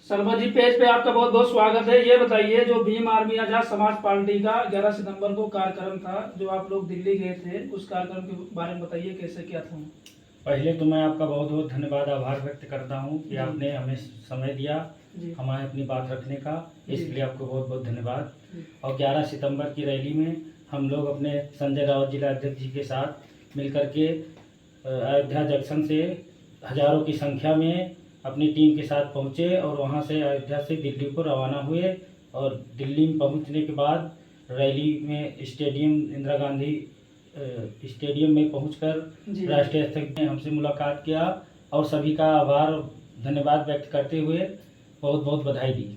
Sharma ji, page पे आपका बहुत बहुत स्वागत है। ये बताइए, जो भीम आर्मी आजाद समाज पार्टी का 11 सितंबर को कार्यक्रम था, जो आप लोग दिल्ली गए थे, उस कार्यक्रम के बारे में बताइए, कैसे क्या था। पहले तो मैं आपका बहुत बहुत धन्यवाद आभार व्यक्त करता हूँ कि जी। आपने हमें समय दिया जी। हमें अपनी बात रखने का, इसके लिए आपको बहुत बहुत धन्यवाद। जी। और 11 सितंबर की रैली में हम लोग अपने संजय राउत जिला अध्यक्ष जी के साथ मिलकर के अयोध्या जंक्शन से हजारों की संख्या में अपनी टीम के साथ पहुँचे और वहाँ से अयोध्या से दिल्ली को रवाना हुए। और दिल्ली में पहुँचने के बाद रैली में स्टेडियम इंदिरा गांधी स्टेडियम में पहुंचकर राष्ट्रीय अध्यक्ष ने हमसे मुलाकात किया और सभी का आभार और धन्यवाद व्यक्त करते हुए बहुत बहुत बधाई दी।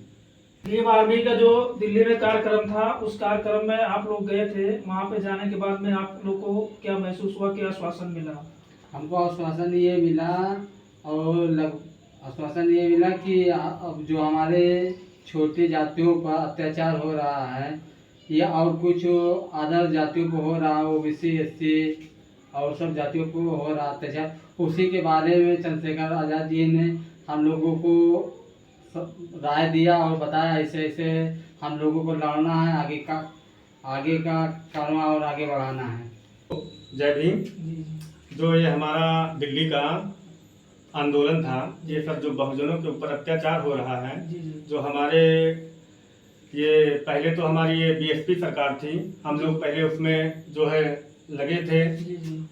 भीम आर्मी का जो दिल्ली में कार्यक्रम था, उस कार्यक्रम में आप लोग गए थे। वहाँ पे जाने के बाद में आप लोग को क्या महसूस हुआ, क्या आश्वासन मिला? हमको आश्वासन ये मिला आश्वासन ये मिला कि अब जो हमारे छोटी जातियों पर अत्याचार हो रहा है या और कुछ अदर जातियों को हो रहा है, ओबीसी एससी और सब जातियों को हो रहा अत्याचार, उसी के बारे में चंद्रशेखर आज़ाद जी ने हम लोगों को राय दिया और बताया ऐसे ऐसे हम लोगों को लड़ना है, आगे का करना और आगे बढ़ाना है। जय भीम। जो ये हमारा दिल्ली का आंदोलन था, ये सब जो बहुजनों के ऊपर अत्याचार हो रहा है, जो हमारे ये पहले तो हमारी ये बीएसपी सरकार थी, हम लोग पहले उसमें जो है लगे थे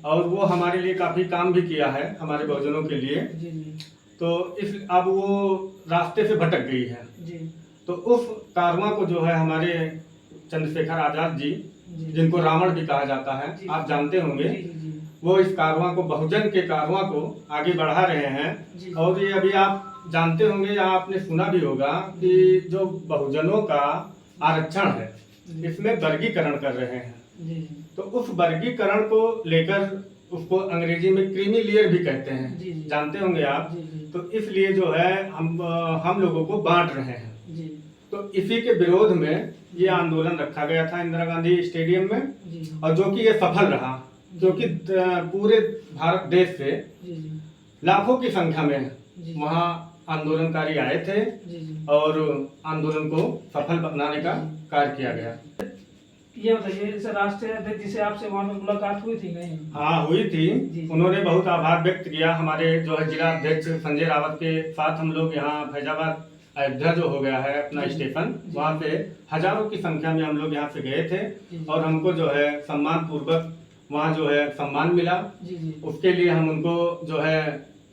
और वो हमारे लिए काफ़ी काम भी किया है हमारे बहुजनों के लिए। तो इस अब वो रास्ते से भटक गई है, तो उस कारवां को जो है हमारे चंद्रशेखर आज़ाद जी, जिनको रावण भी कहा जाता है, आप जानते होंगे, वो इस कारवां को, बहुजन के कारवां को आगे बढ़ा रहे हैं। और ये अभी आप जानते होंगे या आपने सुना भी होगा कि जो बहुजनों का आरक्षण है, इसमें वर्गीकरण कर रहे हैं। तो उस वर्गीकरण को लेकर उसको अंग्रेजी में क्रीमी लेयर भी कहते हैं, जानते होंगे आप। तो इसलिए जो है हम लोगों को बांट रहे हैं। तो इसी के विरोध में ये आंदोलन रखा गया था इंदिरा गांधी स्टेडियम में, और जो कि ये सफल रहा, क्योंकि पूरे भारत देश से लाखों की संख्या में वहाँ आंदोलनकारी आए थे और आंदोलन को सफल बनाने का कार्य किया गया। ये बताइए, जैसे राष्ट्रीय अध्यक्ष जिसे आपसे वहाँ में मुलाकात हुई थी नहीं? हाँ, हुई थी। उन्होंने बहुत आभार व्यक्त किया। हमारे जो है जिला अध्यक्ष संजय रावत के साथ हम लोग यहाँ फैजाबाद अयोध्या जो हो गया है अपना स्टेशन, वहाँ पे हजारों की संख्या में हम लोग यहाँ से गए थे और हमको जो है सम्मान पूर्वक वहाँ जो है सम्मान मिला। उसके लिए हम उनको जो है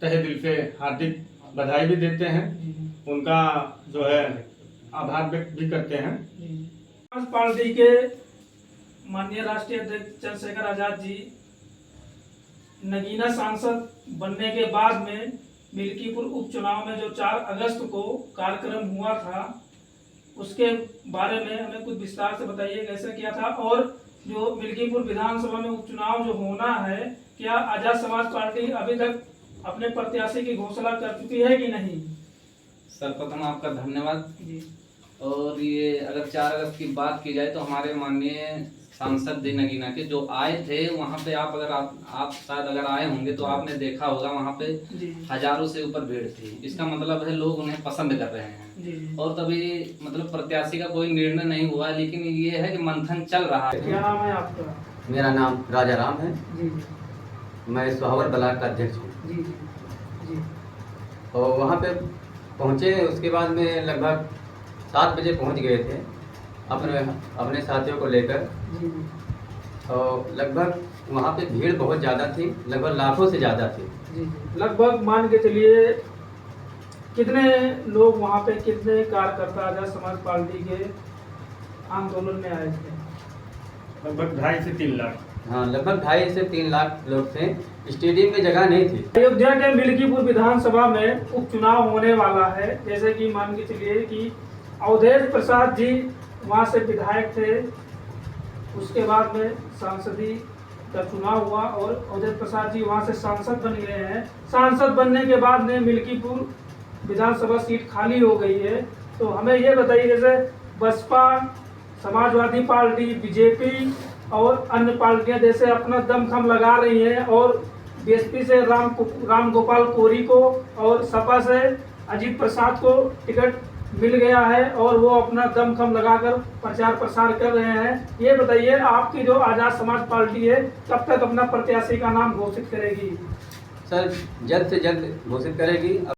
तहे दिल से हार्दिक बधाई भी देते हैं, उनका जो है आभार व्यक्त भी करते हैं। समाज पार्टी के माननीय राष्ट्रीय अध्यक्ष चंद्रशेखर आजाद जी नगीना सांसद बनने के बाद में मिल्कीपुर उपचुनाव में जो 4 अगस्त को कार्यक्रम हुआ था, उसके बारे में हमें कुछ विस्तार से बताइए, कैसे किया था। और जो मिल्कीपुर विधानसभा में उपचुनाव जो होना है, क्या आजाद समाज पार्टी अभी तक अपने प्रत्याशी की घोषणा कर चुकी है कि नहीं? सर्वप्रथम आपका धन्यवाद जी। और ये अगर 4 अगस्त की बात की जाए तो हमारे माननीय सांसद नगीना के जो आए थे वहाँ पे, आप शायद अगर आए होंगे तो आपने देखा होगा वहाँ पे हजारों से ऊपर भीड़ थी। इसका मतलब है लोग उन्हें पसंद कर रहे हैं। और तभी मतलब प्रत्याशी का कोई निर्णय नहीं हुआ, लेकिन ये है कि मंथन चल रहा है। क्या नाम है आपका? मेरा नाम राजा राम है। मैं सोहावर ब्लॉक का अध्यक्ष हूँ। और वहाँ पे पहुँचे, उसके बाद में लगभग 7 बजे पहुँच गए थे अपने साथियों को लेकर। और लगभग वहाँ पे भीड़ बहुत ज़्यादा थी, लगभग लाखों से ज़्यादा थी। लगभग मान के चलिए कितने लोग वहाँ पे, कितने कार्यकर्ता आजाद समाज पार्टी के आंदोलन में आए थे? लगभग 2.5 से 3 लाख। हाँ, लगभग 2.5 से 3 लाख लोग थे। स्टेडियम में जगह नहीं थी। अयोध्या के मिल्कीपुर विधानसभा में उपचुनाव होने वाला है। जैसे कि मान के चलिए कि अवधेश प्रसाद जी वहाँ से विधायक थे, उसके बाद में सांसदी का चुनाव हुआ और अवधेश प्रसाद जी वहाँ से सांसद बन गए हैं। सांसद बनने के बाद में मिल्कीपुर विधानसभा सीट खाली हो गई है। तो हमें ये बताइए, जैसे बसपा, समाजवादी पार्टी, बीजेपी और अन्य पार्टियां जैसे अपना दमखम लगा रही हैं, और बीएसपी से राम गोपाल कोरी को और सपा से अजीत प्रसाद को टिकट मिल गया है और वो अपना दमखम लगाकर प्रचार प्रसार कर रहे हैं। ये बताइए, आपकी जो आज़ाद समाज पार्टी है कब तक अपना प्रत्याशी का नाम घोषित करेगी? सर जल्द से जल्द घोषित करेगी।